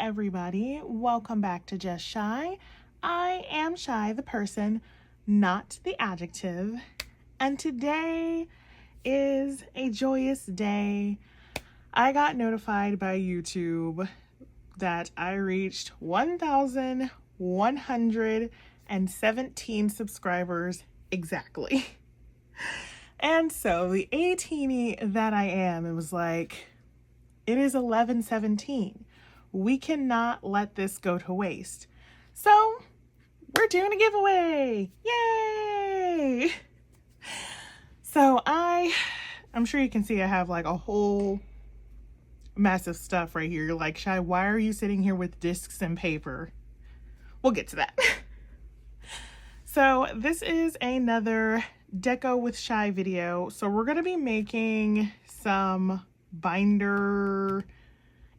everybody, welcome back to Just Shy. I am Shy, the person, not the adjective, and today is a joyous day. I got notified by YouTube that I reached 1,117 subscribers exactly. And so the A-teeny that I am, it was like, it is 11:17. We cannot let this go to waste. So we're doing a giveaway. Yay! So I'm sure you can see I have like a whole massive stuff right here. You're like, Shy, why are you sitting here with discs and paper? We'll get to that. So this is another Deco with Shy video. So we're going to be making some binder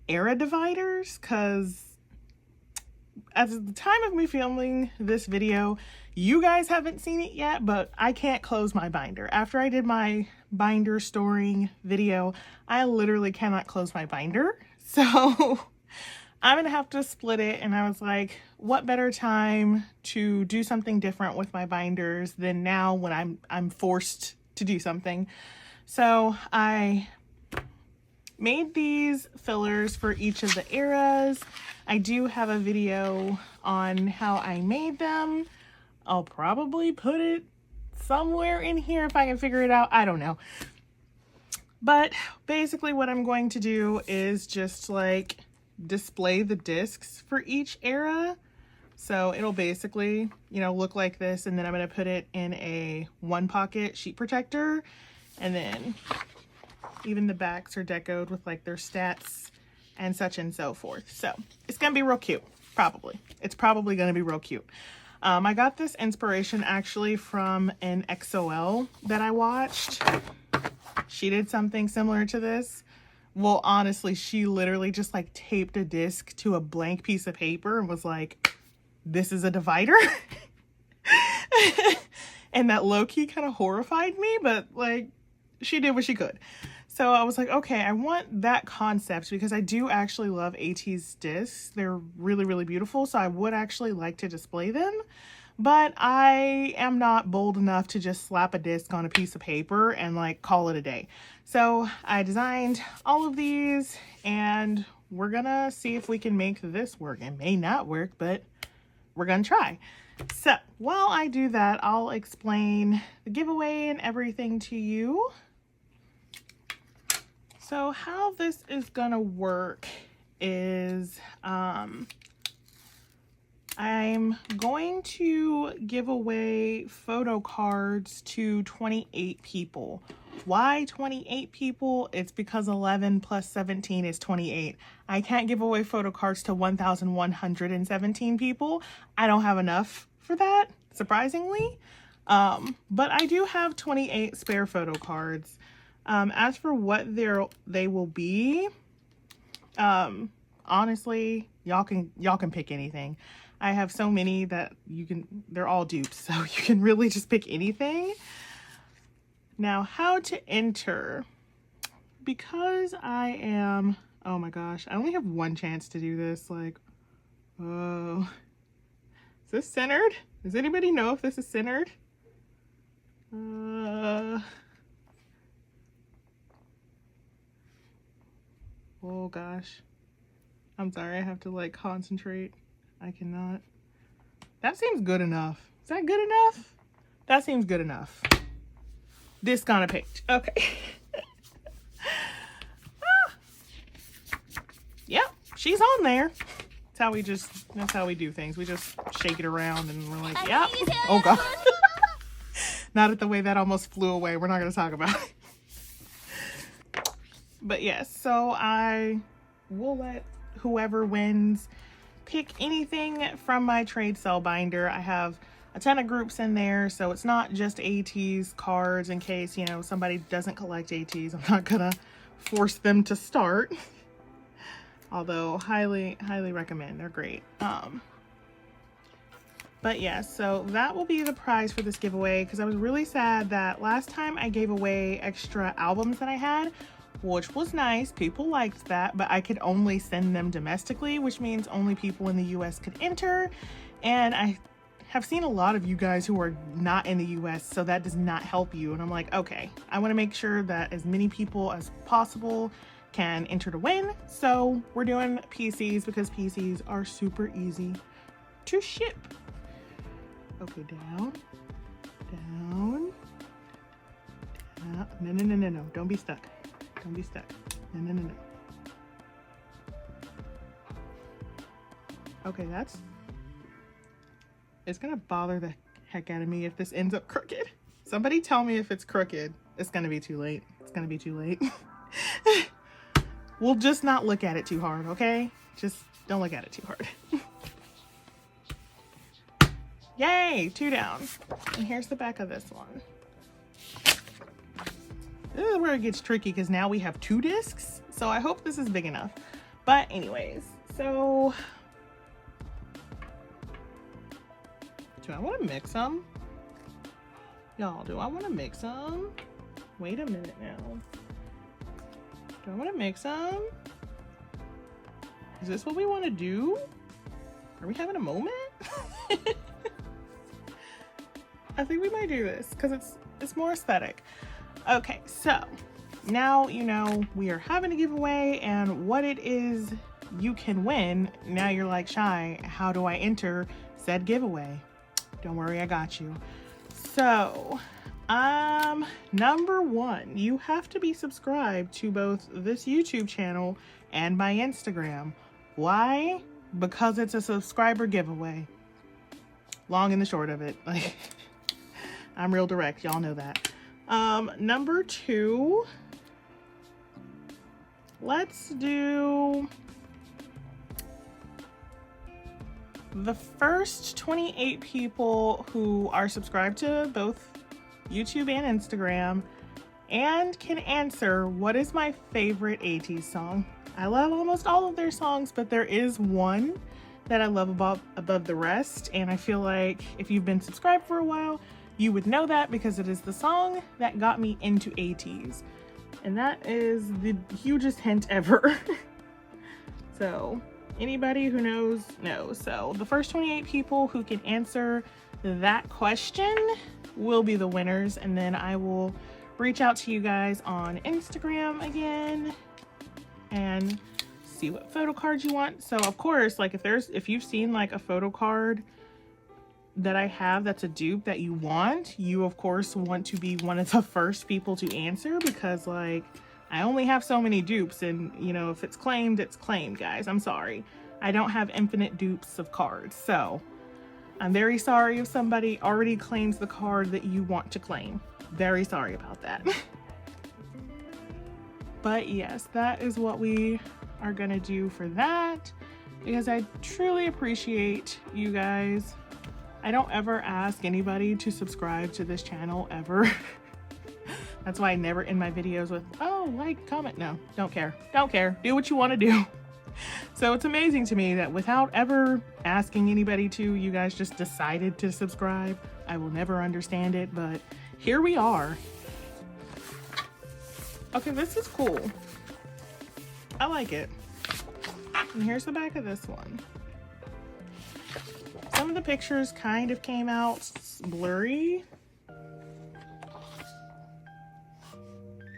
era dividers because at the time of me filming this video, you guys haven't seen it yet, but I can't close my binder. After I did my binder storing video, I literally cannot close my binder. So I'm gonna have to split it, and I was like, what better time to do something different with my binders than now when I'm forced to do something. So I made these fillers for each of the eras. I do have a video on how I made them. I'll probably put it somewhere in here if I can figure it out. I don't know. But basically what I'm going to do is just like display the discs for each era. So it'll basically, you know, look like this, and then I'm going to put it in a one pocket sheet protector, and then even the backs are decoed with like their stats and such and so forth. So it's gonna be real cute. It's probably gonna be real cute. I got this inspiration actually from an XOL that I watched. She did something similar to this. Well, honestly, she literally just like taped a disc to a blank piece of paper and was like, this is a divider. And that low-key kind of horrified me, but like she did what she could. So I was like, okay, I want that concept because I do actually love AT's discs. They're really, really beautiful. So I would actually like to display them, but I am not bold enough to just slap a disc on a piece of paper and like call it a day. So I designed all of these, and we're gonna see if we can make this work. It may not work, but we're gonna try. So while I do that, I'll explain the giveaway and everything to you. So how this is gonna work is I'm going to give away photo cards to 28 people. Why 28 people? It's because 11 plus 17 is 28. I can't give away photo cards to 1,117 people. I don't have enough for that, surprisingly. But I do have 28 spare photo cards. As for what they will be, honestly, y'all can pick anything. I have so many that they're all dupes, so you can really just pick anything. Now, how to enter? Because oh my gosh, I only have one chance to do this. Like, oh, is this centered? Does anybody know if this is centered? Oh gosh, I'm sorry, I have to like concentrate. I cannot. That seems good enough. Is that good enough? That seems good enough. This kind of page. Okay. Yep, she's on there. That's how we do things. We just shake it around and we're like, yep. Oh god. Not at the way that almost flew away. We're not going to talk about it. But yes, so I will let whoever wins pick anything from my trade sale binder. I have a ton of groups in there, so it's not just AT's cards in case, you know, somebody doesn't collect AT's. I'm not gonna force them to start. Although highly recommend. They're great. But yeah, so that will be the prize for this giveaway, because I was really sad that last time I gave away extra albums that I had. which was nice. People liked that, but I could only send them domestically, which means only people in the US could enter. And I have seen a lot of you guys who are not in the US, so that does not help you. And I'm like, okay, I want to make sure that as many people as possible can enter to win. So we're doing PCs because PCs are super easy to ship. Okay, down, down, down. No. Don't be stuck. Don't be stuck. No. Okay, it's gonna bother the heck out of me if this ends up crooked. Somebody tell me if it's crooked. It's gonna be too late. It's gonna be too late. We'll just not look at it too hard, okay? Just don't look at it too hard. Yay, 2 down. And here's the back of this one. This is where it gets tricky because now we have 2 discs. So I hope this is big enough. But anyways, so do I want to mix them? Y'all, do I want to mix them? Wait a minute now. Do I want to mix them? Is this what we want to do? Are we having a moment? I think we might do this because it's more aesthetic. Okay, so now you know we are having a giveaway and what it is you can win. Now you're like, Shy, how do I enter said giveaway? Don't worry, I got you. So, number 1, you have to be subscribed to both this YouTube channel and my Instagram. Why? Because it's a subscriber giveaway. Long and the short of it. Like, I'm real direct, y'all know that. Number 2, let's do the first 28 people who are subscribed to both YouTube and Instagram and can answer what is my favorite 80s song. I love almost all of their songs, but there is one that I love above the rest, and I feel like if you've been subscribed for a while, you would know that because it is the song that got me into 80s. And that is the hugest hint ever. So anybody who knows. So the first 28 people who can answer that question will be the winners. And then I will reach out to you guys on Instagram again and see what photo cards you want. So of course, like if you've seen like a photo card that I have that's a dupe that you want, you of course want to be one of the first people to answer, because like I only have so many dupes, and you know, if it's claimed, it's claimed, guys. I'm sorry. I don't have infinite dupes of cards. So I'm very sorry if somebody already claims the card that you want to claim. Very sorry about that. But yes, that is what we are gonna do for that, because I truly appreciate you guys. I don't ever ask anybody to subscribe to this channel ever. That's why I never end my videos with, oh, like, comment. No, don't care. Don't care. Do what you want to do. So it's amazing to me that without ever asking anybody to, you guys just decided to subscribe. I will never understand it, but here we are. Okay, this is cool. I like it. And here's the back of this one. Some of the pictures kind of came out blurry,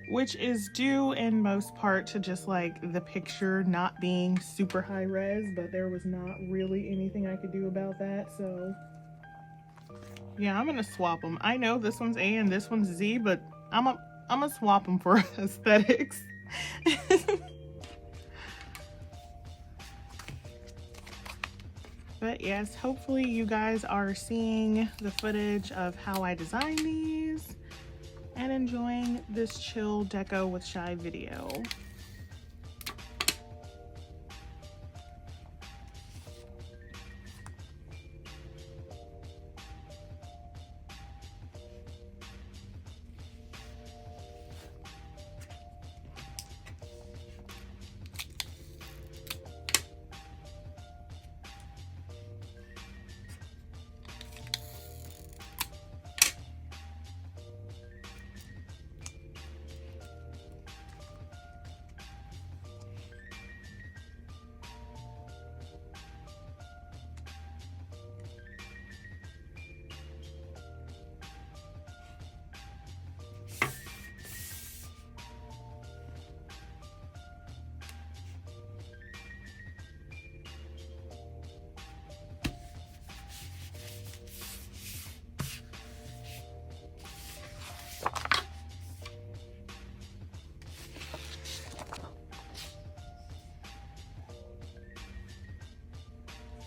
which is due in most part to just like the picture not being super high res, but there was not really anything I could do about that. So yeah, I'm gonna swap them. I know this one's A and this one's Z, but I'm gonna swap them for aesthetics. But yes, hopefully you guys are seeing the footage of how I design these and enjoying this chill Deco with Shy video.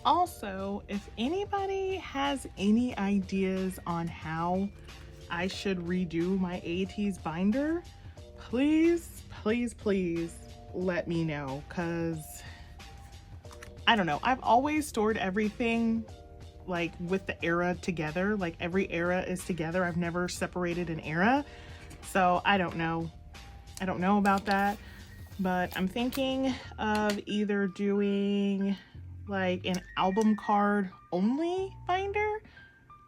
Also, if anybody has any ideas on how I should redo my ATEEZ binder, please, please, please let me know, because I don't know. I've always stored everything like with the era together. Like every era is together. I've never separated an era. So I don't know. I don't know about that. But I'm thinking of either doing like an album card only binder.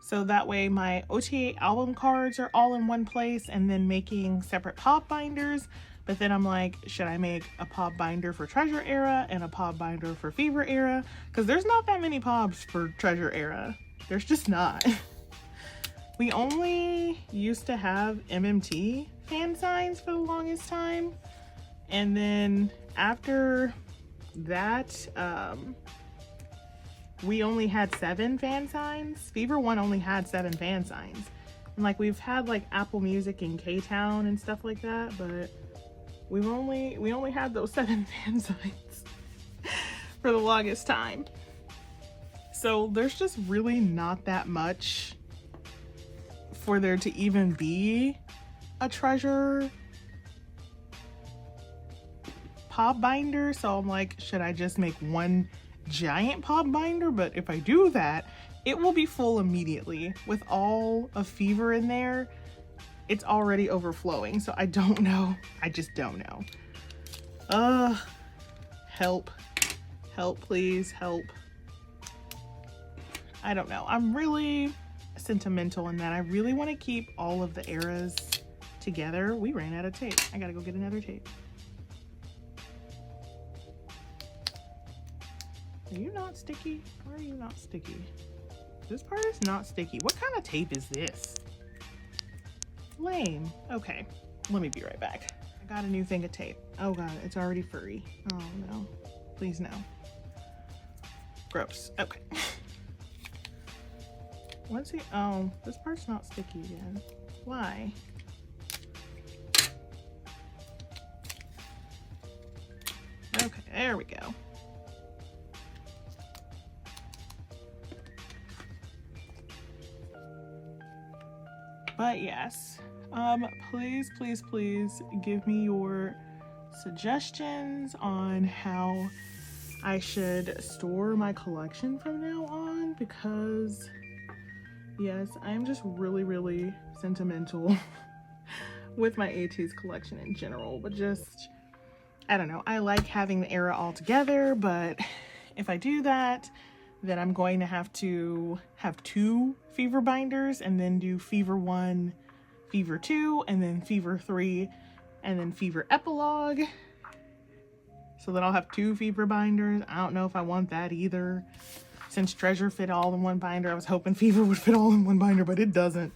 So that way my OTA album cards are all in one place, and then making separate pop binders. But then I'm like, should I make a pop binder for Treasure Era and a pop binder for Fever Era? Because there's not that many pops for Treasure Era. There's just not. We only used to have MMT fan signs for the longest time. And then after that, we only had 7 fan signs. Fever 1 only had 7 fan signs. And like we've had like Apple Music and K-Town and stuff like that, but we only had those 7 fan signs for the longest time. So there's just really not that much for there to even be a Treasure pop binder. So I'm like, should I just make one giant pop binder? But if I do that, it will be full immediately. With all of Fever in there, it's already overflowing. So I don't know. I just don't know. Help. Help, please, help. I don't know. I'm really sentimental in that I really want to keep all of the eras together. We ran out of tape. I gotta go get another tape. Are you not sticky? Why are you not sticky? This part is not sticky. What kind of tape is this? Lame. Okay, let me be right back. I got a new thing of tape. Oh god, it's already furry. Oh no. Please no. Gross. Okay. Once he, oh, this part's not sticky again. Why? Okay, there we go. But yes, please, please, please give me your suggestions on how I should store my collection from now on, because yes, I'm just really, really sentimental with my ATEEZ collection in general, but just, I don't know, I like having the era all together, but if I do that, then I'm going to have 2 Fever binders, and then do Fever 1, Fever 2, and then Fever 3, and then Fever Epilogue. So then I'll have 2 Fever binders. I don't know if I want that either. Since Treasure fit all in one binder, I was hoping Fever would fit all in one binder, but it doesn't.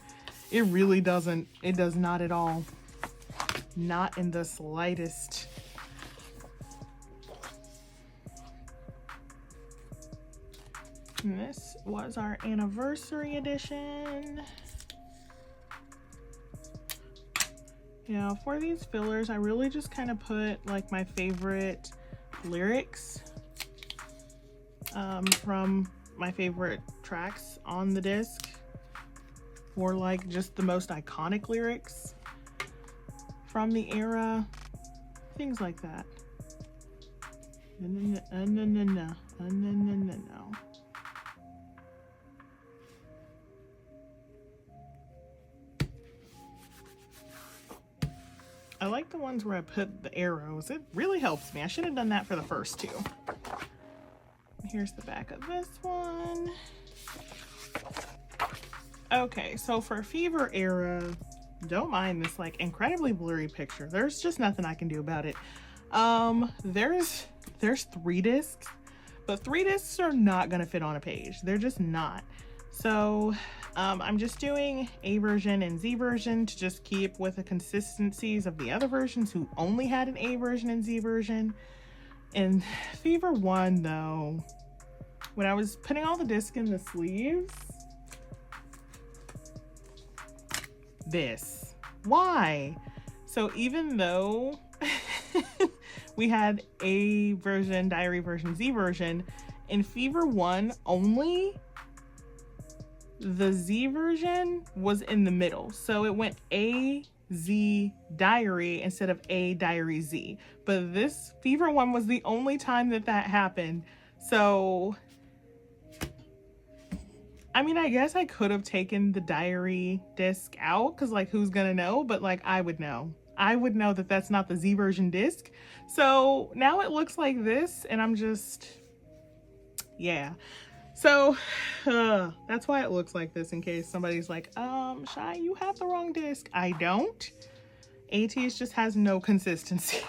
It really doesn't. It does not at all. Not in the slightest. And this was our anniversary edition. Yeah, for these fillers, I really just kind of put like my favorite lyrics from my favorite tracks on the disc, or like just the most iconic lyrics from the era, things like that. No. I like the ones where I put the arrows. It really helps me. I should have done that for the first 2. Here's the back of this one. Okay, so for Fever Era, don't mind this like incredibly blurry picture. There's just nothing I can do about it. There's 3 discs, but 3 discs are not gonna fit on a page. They're just not. So I'm just doing A version and Z version to just keep with the consistencies of the other versions who only had an A version and Z version. And Fever 1 though, when I was putting all the discs in the sleeves, this, why? So even though we had A version, diary version, Z version, In Fever 1 only, the Z version was in the middle. So it went A, Z, Diary instead of A, Diary, Z. But this Fever 1 was the only time that that happened. So, I mean, I guess I could have taken the Diary disc out because, like, who's gonna know? But, like, I would know. I would know that that's not the Z version disc. So now it looks like this, and I'm just, yeah. So that's why it looks like this, in case somebody's like, Shy, you have the wrong disc. I don't. ATEEZ just has no consistency.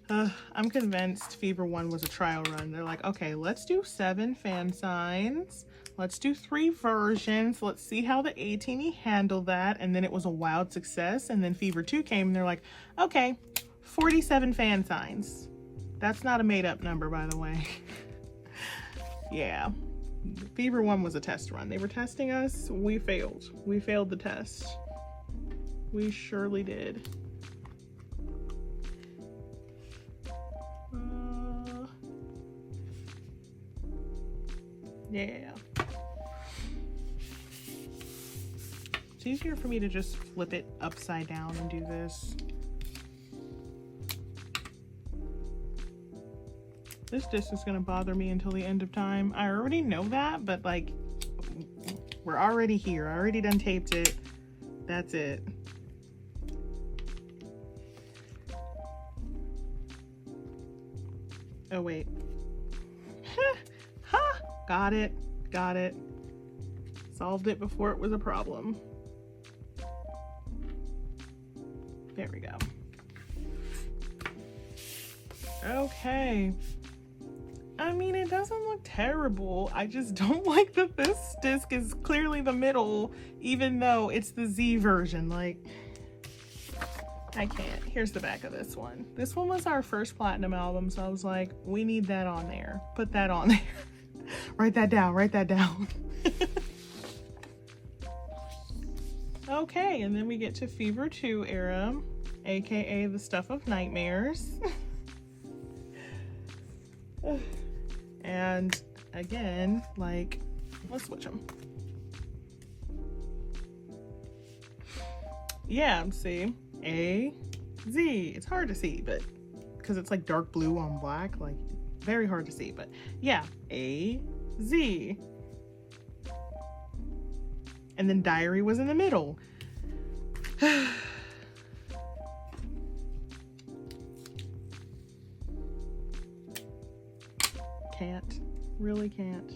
I'm convinced Fever 1 was a trial run. They're like, okay, let's do 7 fan signs. Let's do 3 versions. Let's see how the ATEEZ handled that. And then it was a wild success. And then Fever 2 came and they're like, okay, 47 fan signs. That's not a made up number, by the way. Yeah. Fever 1 was a test run. They were testing us. We failed. We failed the test. We surely did. Yeah. It's easier for me to just flip it upside down and do this. This disc is gonna bother me until the end of time. I already know that, but like, we're already here. I already done taped it. That's it. Oh, wait. Ha! Got it. Got it. Solved it before it was a problem. There we go. Okay. I mean, it doesn't look terrible. I just don't like that this disc is clearly the middle, even though it's the Z version. Like, I can't. Here's the back of this one. This one was our first platinum album, so I was like, we need that on there. Put that on there. Write that down. Write that down. Okay, and then we get to Fever 2 era, aka the Stuff of Nightmares. And again, like, let's switch them. Yeah, see, A, Z. It's hard to see, but because it's like dark blue on black, like very hard to see, but yeah, A, Z. And then Diary was in the middle. Can't. Really can't.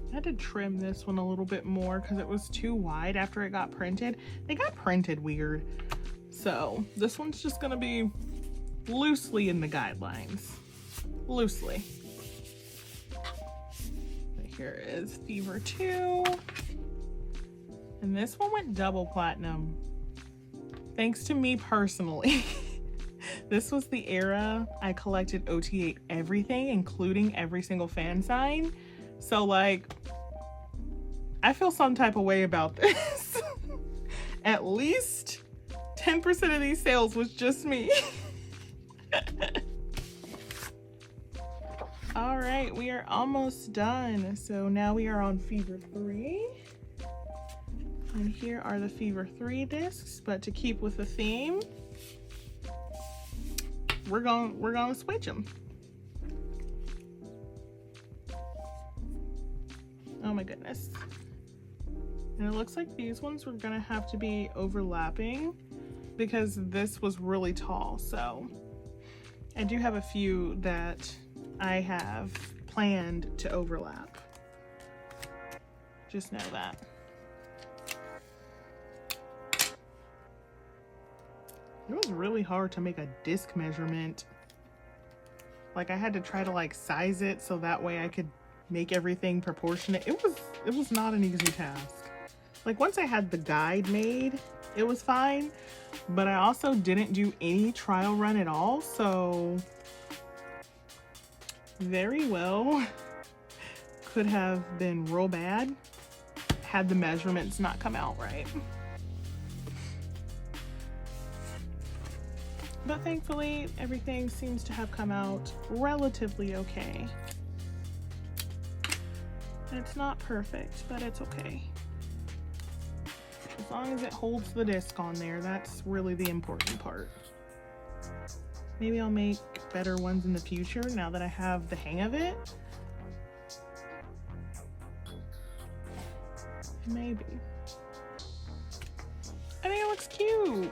I had to trim this one a little bit more because it was too wide after it got printed. They got printed weird. So this one's just gonna be loosely in the guidelines. Loosely. Here is Fever 2. And this one went double platinum. Thanks to me personally. This was the era I collected OT8 everything, including every single fan sign. So like, I feel some type of way about this. At least 10% of these sales was just me. All right, we are almost done. So now we are on Fever 3. And here are the Fever 3 discs, but to keep with the theme, we're gonna switch them. Oh my goodness. And it looks like these ones were gonna have to be overlapping because this was really tall. So I do have a few that I have planned to overlap. Just know that. It was really hard to make a disc measurement. Like I had to try to like size it so that way I could make everything proportionate. It was not an easy task. Like once I had the guide made, it was fine, but I also didn't do any trial run at all, so very well could have been real bad had the measurements not come out right. But thankfully, everything seems to have come out relatively okay. It's not perfect, but it's okay. As long as it holds the disc on there, that's really the important part. Maybe I'll make better ones in the future now that I have the hang of it. Maybe. I think it looks cute.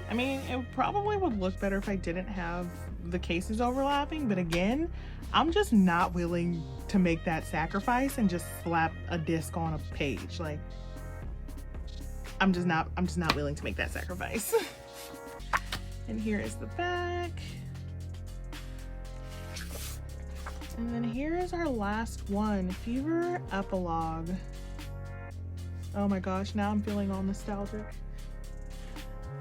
I mean, it probably would look better if I didn't have the cases overlapping, but again, I'm just not willing to make that sacrifice and just slap a disc on a page. Like, I'm just not willing to make that sacrifice. And here is the back. And then here is our last one, Fever Epilogue. Oh my gosh, now I'm feeling all nostalgic.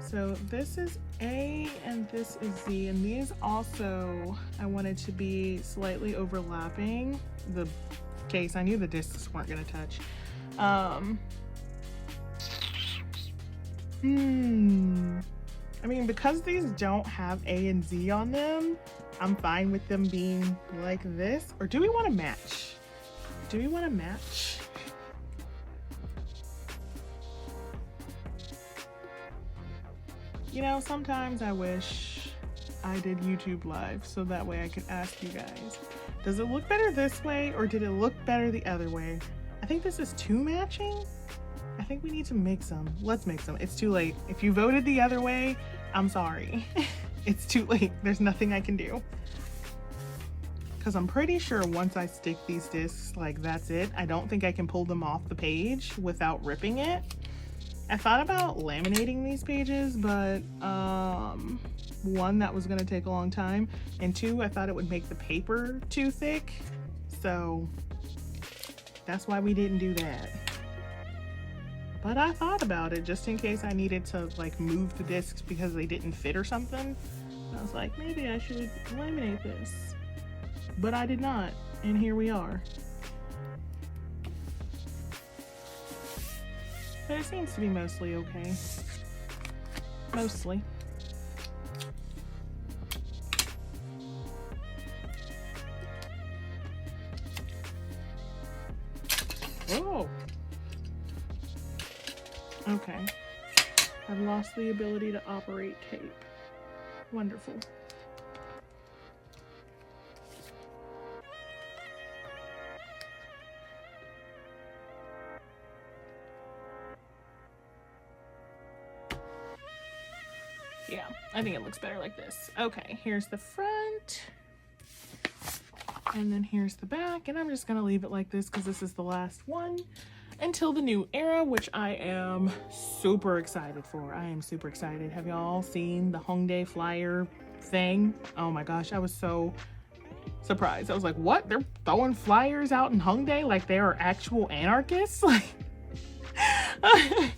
So this is A and this is Z, and these also I wanted to be slightly overlapping the case. I knew the discs weren't gonna touch. I mean, because these don't have A and Z on them, I'm fine with them being like this. Or do we want to match? Do we want to match? You know, sometimes I wish I did YouTube Live so that way I could ask you guys, does it look better this way or did it look better the other way? I think this is too matching. I think we need to mix them. Let's mix them. It's too late. If you voted the other way, I'm sorry. It's too late. There's nothing I can do. Because I'm pretty sure once I stick these discs, like that's it. I don't think I can pull them off the page without ripping it. I thought about laminating these pages, but one, that was gonna take a long time, and two, I thought it would make the paper too thick. So that's why we didn't do that. But I thought about it just in case I needed to like move the discs because they didn't fit or something. I was like, maybe I should laminate this. But I did not, and here we are. But it seems to be mostly okay. Mostly. Oh! Okay. I've lost the ability to operate tape. Wonderful. Yeah, I think it looks better like this. Okay, here's the front. And then here's the back. And I'm just gonna leave it like this because this is the last one until the new era, which I am super excited for. I am super excited. Have y'all seen the Hongdae flyer thing? Oh my gosh, I was so surprised. I was like, what? They're throwing flyers out in Hongdae like they are actual anarchists? Like, I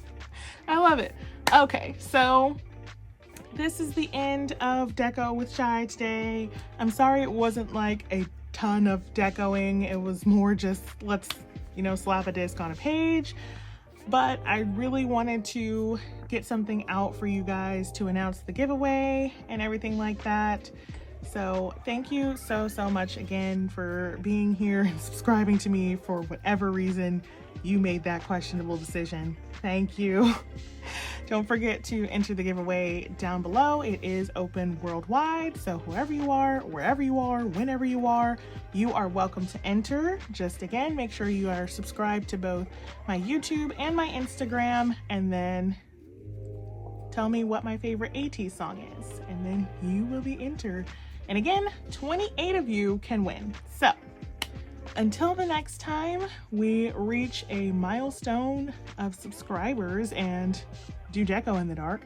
love it. Okay, so this is the end of Deco with Shy today. I'm sorry it wasn't like a ton of decoing. It was more just let's, you know, slap a disc on a page. But I really wanted to get something out for you guys to announce the giveaway and everything like that. So thank you so much again for being here and subscribing to me for whatever reason you made that questionable decision. Thank you. Don't forget to enter the giveaway down below. It is open worldwide, so whoever you are, wherever you are, whenever you are welcome to enter. Just again, make sure you are subscribed to both my YouTube and my Instagram, and then tell me what my favorite AT song is, and then you will be entered. And again, 28 of you can win. So until the next time we reach a milestone of subscribers and do Deco in the dark,